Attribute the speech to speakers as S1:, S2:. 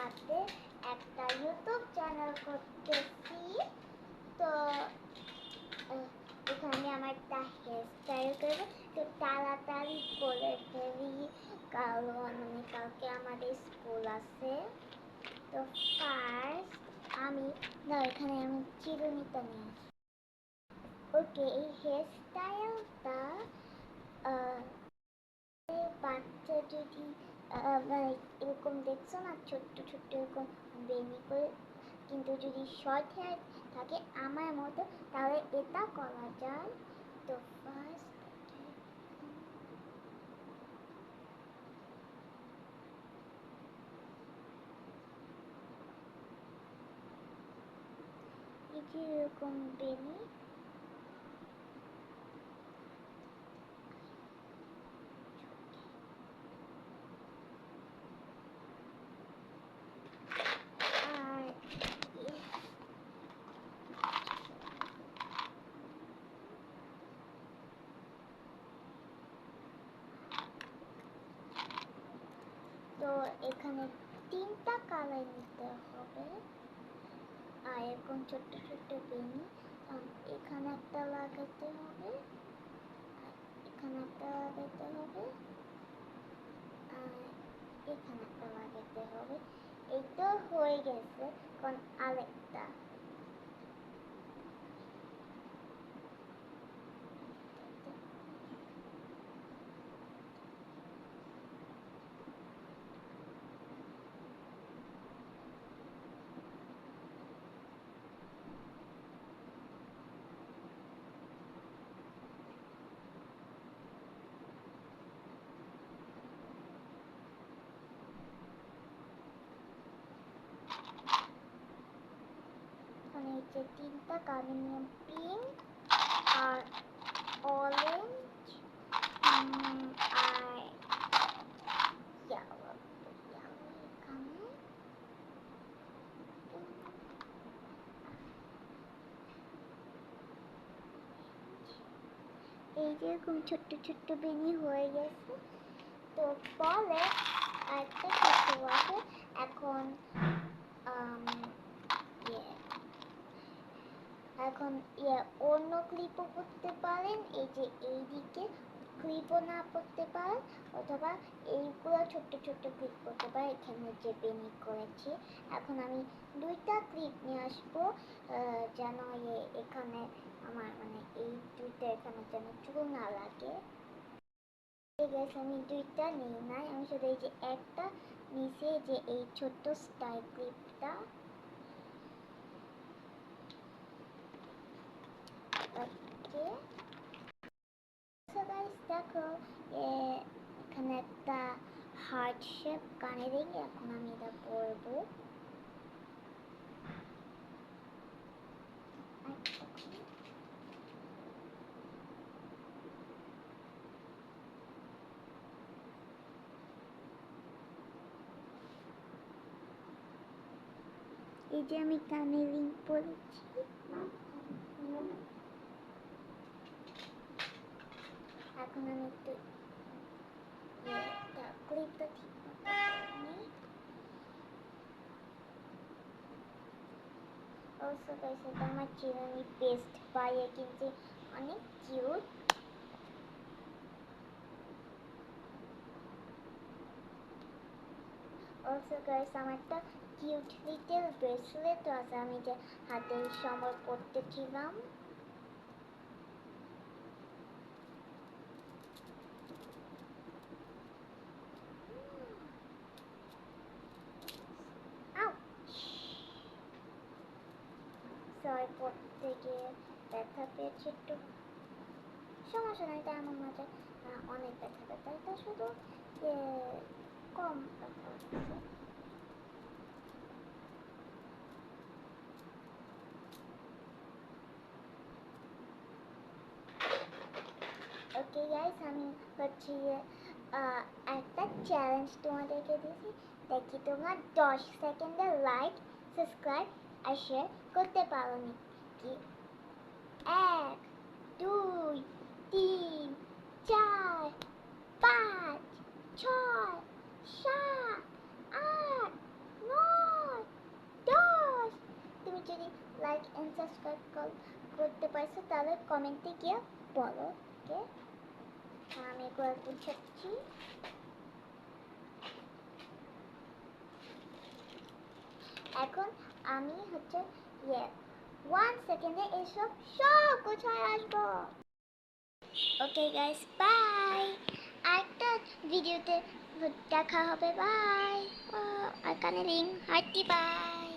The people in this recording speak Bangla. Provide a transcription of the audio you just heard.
S1: সাথে একটা ইউটিউব চ্যানেল করতেছি। তো এখানে আমার একটা হেয়ার স্টাইল করবো, তো তাড়াতাড়ি করে ফেলি কারণ কালকে আমাদের স্কুল আছে। তো ফার্স্ট আমি এখানে আমি চিরুনিটা নিয়ে আসি। ওকে, এই হেয়ার স্টাইলটা বাচ্চা যদি এরকম দেখছো না, ছোট্ট ছোট্ট এরকম বেনি করে, কিন্তু যদি শর্ট হেয়ার থাকে আমার মতো তাহলে এটা করা যায়। তো ফার্স্ট এই যে এরকম বেনি, তো এখানে 3টা কালার নিতে হবে। আর এরকম ছোট্ট ছোট্ট বেনি এখানে একটা লাগাতে হবে, এখানে একটা লাগাতে হবে, আর এখানে একটা লাগাতে হবে। এইটা হয়ে গেছে, কারণ আরেকটা মানে এই যে 3টা কালার নিয়ে পিঙ্ক আর অরেঞ্জ আর ইয়েলো। এখানে এই যে এরকম ছোট্ট ছোট্ট বেনি হয়ে গেছে। তো পরে একটা কিছু আছে, এখন এখন অন্য ক্লিপও করতে পারেন, এই যে এইদিকে ক্লিপও না করতে পারেন, অথবা এইগুলো ছোট্ট ছোট্ট ক্লিপ করতে পারেন এখানে যে বেনি করেছি। এখন আমি 2টা ক্লিপ নিয়ে আসবো, যেন এখানে আমার এই 2টা এখানে যেন চুল না লাগে। ঠিক আছে, আমি 2টা নিই নাই, আমি শুধু এই যে একটা নিচে যে এই ছোট্ট স্টাইল ক্লিপটা। দেখো এখানে একটা হার্ট শেপ কানে দেখি, এখন আমি এটা পরবো। এই যে আমি কানে রিং পরেছি, এখন আমি একটু ক্লিপটা ঠিক মতো নিই। অলসো গাইস, এটা আমার চিরুনি পেস্ট বাইরে কিনছি, অনেক কিউট। অলসো গাইস, আমার একটা কিউট লিটল ব্রেসলেট আছে, আমি যে হাতের সময় পরতেছিলাম। পড়তে গিয়ে ব্যথা পেয়েছে একটু, সমস্যা নাই, তাই আমার মাঝে অনেক ব্যথা ব্যথা, এটা শুধু কম ব্যথা হচ্ছে। ওকে গাইস, আমি হচ্ছে একটা চ্যালেঞ্জ তোমাদেরকে দিয়েছি, দেখি তোমরা 10 সেকেন্ডে লাইক, সাবস্ক্রাইব আর শেয়ার করতে পারো কি। 1 2 3 4 5 6 7 8 9 যদি লাইক এন্ড সাবস্ক্রাইব করতে পারছো তাহলে কমেন্টে গিয়ে বলো। ওকে, আমি একবার বুঝাচ্ছি। এখন আমি হচ্ছে 1 সেকেন্ডে এসব সব গুছায় আসবো। Okay guys, bye. আরেকটা ভিডিওতে দেখা হবে। বাই। আর কানে রিং হাঁটতি। বাই।